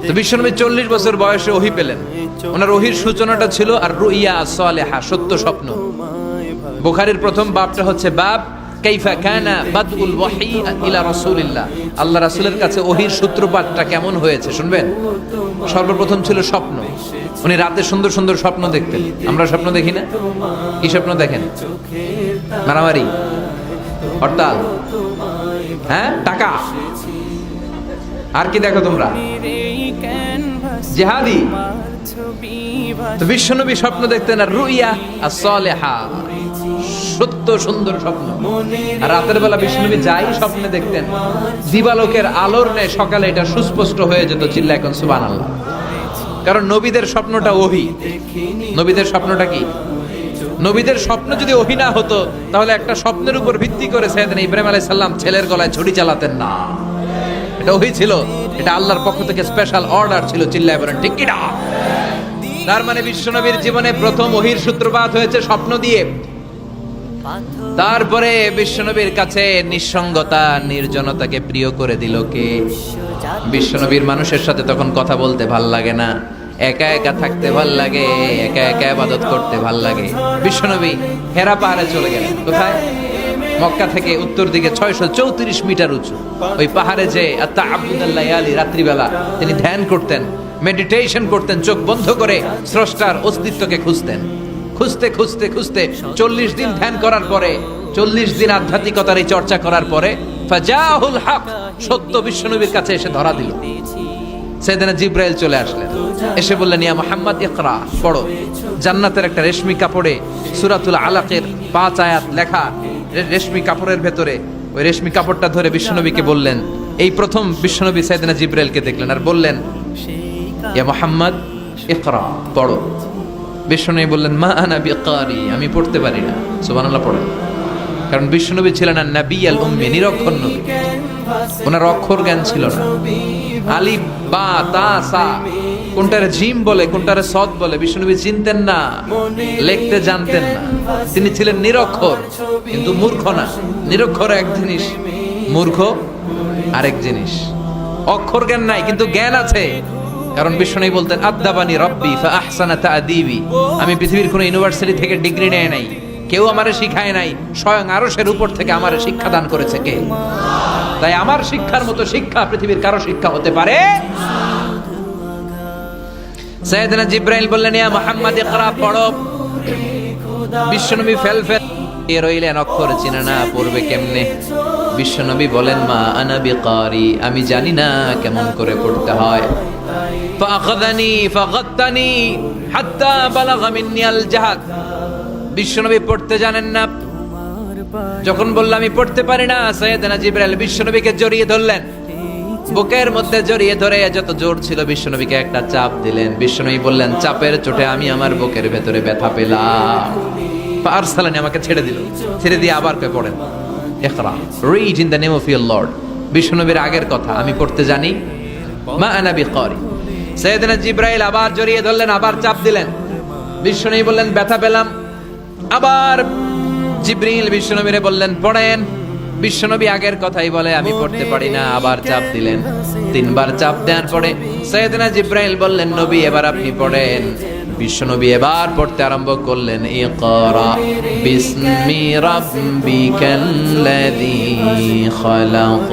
তো বিশ্বনবী 40 বছর বয়সে ওহী পেলেন। ওনার ওহীর সূচনাটা ছিল আর রুইয়া সালেহা, সত্য স্বপ্ন। বুখারীর প্রথম বাবটা হচ্ছে বাব কাইফা কানা বাদউল ওয়াহি ইলা রাসূলিল্লাহ, আল্লাহ রাসূলের কাছে ওহীর সূত্রপাতটা কেমন হয়েছে শুনবেন। সর্বপ্রথম ছিল স্বপ্ন। উনি রাতে সুন্দর সুন্দর স্বপ্ন দেখতেন। আমরা স্বপ্ন দেখি না? কি স্বপ্ন দেখেন? মারামারি, হরতাল, হ্যাঁ, টাকা, আর কি দেখো তোমরা? জিহাদি। তো বিশ্বনবী স্বপ্ন দেখতেন আর রুইয়া as-সালেহা, সত্য সুন্দর স্বপ্ন। আর রাতের বেলা বিশ্বনবী যাই স্বপ্নে দেখতেন, দিবালোকের আলোর ন্যায় সকালে এটা সুস্পষ্ট হয়ে যেত। চিল্লা এখন সুবহানাল্লাহ। কারণ নবীদের স্বপ্নটা ওহী। নবীদের স্বপ্নটা কি? নবীদের স্বপ্ন যদি ওহী না হতো তাহলে একটা স্বপ্নের উপর ভিত্তি করে সাইয়েদনা ইব্রাহিম আলাইহিস সালাম ছেলের গলায় ছুরি চালাতেন না। এটা ওহী ছিল, এটা আল্লাহর পক্ষ থেকে স্পেশাল অর্ডার ছিল। চিল্লায় বলেন ঠিক কি না? তার মানে বিশ্বনবীর জীবনে প্রথম ওহীর সূত্রপাত হয়েছে স্বপ্ন দিয়ে। তারপরে বিশ্বনবীর কাছে নিঃসঙ্গতা, নির্জনতাকে প্রিয় করে দিল কে? বিশ্বনবীর মানুষের সাথে তখন কথা বলতে ভাল লাগে না, একা একা থাকতে ভাল লাগে, একা একা ইবাদত করতে ভাল লাগে। বিশ্বনবী হেরা পাহাড়ে চলে গেলেন। কোথায়? মক্কা থেকে উত্তর দিকে 634 মিটার উঁচু ওই পাহাড়ে যে তাআব্বুদাল লায়ালি, রাত্রিবেলা তিনি ধ্যান করতেন, মেডিটেশন করতেন, চোখ বন্ধ করে স্রষ্টার অস্তিত্বকে খুঁজতেন। খুঁজতে খুঁজতে খুঁজতে 40 দিন ধ্যান করার পরে, 40 দিন আধ্যাত্মিকতার এই চর্চা করার পরে ফাজাহুল হক, সত্য বিশ্বনবীর কাছে এসে ধরা দিল। সাইয়েদনা জিবরাইল চলে আসলেন, এসে বললেন ইয়া মুহাম্মদ ইকরা, পড়ো। জান্নাতের একটা রেশমি কাপড়ে সূরাতুল আলাকের 5 আয়াত লেখা, রেশমি কাপড়ের ভেতরে। ওই রেশমি কাপড়টা ধরে বিশ্বনবীকে বললেন, এই প্রথম বিশ্বনবী সাইয়েদনা জিবরাইলকে দেখলেন আর বললেন ইয়া মুহাম্মদ ইকরা, পড়ো। বিশ্বনবী বললেন মা আনা বিকারি, আমি পড়তে পারি না। সুবহানাল্লাহ পড়েন। কারণ বিশ্বনবী ছিলেন না নাবিয়াল উম্মি, নিরক্ষর নবী। ওনার অক্ষর জ্ঞান ছিল না। আলিফ বা তা সা, কোনটারে জিম বলে কোনটারে সদ বলে বিশ্বনবী চিনতেন না, লিখতে জানতেন না। তিনি ছিলেন নিরক্ষর, কিন্তু মূর্খ না। নিরক্ষর এক জিনিস, মূর্খ আরেক জিনিস। অক্ষর জ্ঞান নাই কিন্তু জ্ঞান আছে। কারণ বিশ্বনবী বলতেন আদাবানি রব্বি ফা আহসানা তা'দিবি, আমি পৃথিবীর কোনো ইউনিভার্সিটি থেকে ডিগ্রি নেয় নাই, কেউ আমারে শিখায় নাই, স্বয়ং আরশের উপর থেকে আমারে শিক্ষা দান করেছে কে? তাই আমার শিক্ষার মতো শিক্ষা পৃথিবীর কারো শিক্ষা হতে পারে। সাইয়েদনা জিবরাইল বললেন ইয়া মুহাম্মদ ইকরা, পড়ো। বিশ্বনবী ফেল রইলেন, অক্ষর চিনে না, পড়বে কেমনে? বিশ্বনবী বলেন মা আনা বিকারি, আমি জানি না কেমন করে পড়তে হয়। ফাআখাযানি ফাগাত্তানি হাত্তা বালাগা মিন্নি আল জাহাদ, বিশ্বনবী পড়তে জানেন না। যখন বললাম আমি পড়তে পারি না, সাইয়েদনা জিবরাইল বিশ্বনবীকে জড়িয়ে ধরলেন, বুকের মধ্যে জড়িয়ে ধরে যত জোর ছিল বিশ্বনবীকে একটা চাপ দিলেন। বিশ্বনবী বললেন চাপের চোটে আমি আমার বুকের ভেতরে ব্যথা পেলাম। ফারসালানি, আমাকে ছেড়ে দিল। ছেড়ে দিয়ে আবার কে পড়েন ইকরা, read in the name of your lord. বিশ্বনবীর আগের কথা, আমি পড়তে জানি, মা আনা বিকারি। সাইয়েদনা জিবরাইল আবার জড়িয়ে ধরলেন, আবার চাপ দিলেন। বিশ্বনবী বললেন ব্যথা পেলাম। আবার জিবরিল বিশ্বনবীরে বললেন পড়েন। বিশ্বনবী আগের কথাই বলে আমি পড়তে পারি না, আবার চাপ দিলেন। 3 বার চাপ দেওয়ার পরে সাইয়েদনা জিবরাইল বললেন নবী এবার আপনি পড়েন। বিশ্বনবী এবার পড়তে আরম্ভ করলেন ইকরা বিসমি রাব্বিকাল্লাযী খালাক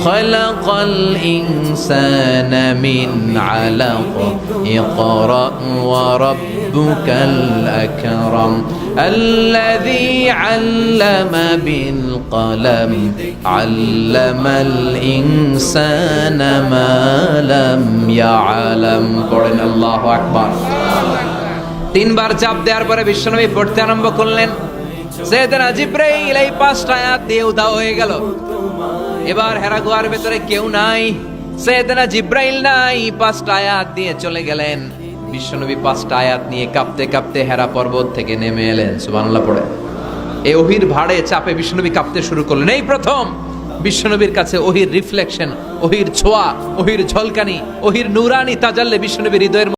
খালাকাল ইনসানা মিন আলাক ইকরা ওয়া রাব্বুকাল আকরাম আল্লাযী আল্লামা বিল কলম আল্লামাল ইনসানা মা লাম ইয়ালাম। পড়েন আল্লাহু আকবার। 3 বার চাপ দেওয়ার পরে বিশ্বনবী পড়তে আরম্ভ করলেন। সাইয়েদনা জিবরাইল এই 5টা আয়াত দিয়ে উধাও হয়ে গেল। এবার হেরা গুহার ভেতরে কেউ নাই, সাইয়েদনা জিবরাইল নাই, 5টা আয়াত দিয়ে চলে গেলেন। বিশ্বনবী 5টা আয়াত নিয়ে কাঁপতে কাঁপতে হেরা পর্বত থেকে নেমে এলেন। সুবহানাল্লাহ পড়ে। এই ওহীর ভাড়ে চাপে বিশ্বনবী কাঁপতে শুরু করলেন। এই প্রথম বিশ্বনবীর কাছে ওহীর রিফ্লেকশন, ওহীর ছোঁয়া, ওহীর ঝলকানি, ওহীর নূরানি তাজাল্লি বিশ্বনবীর হৃদয়ের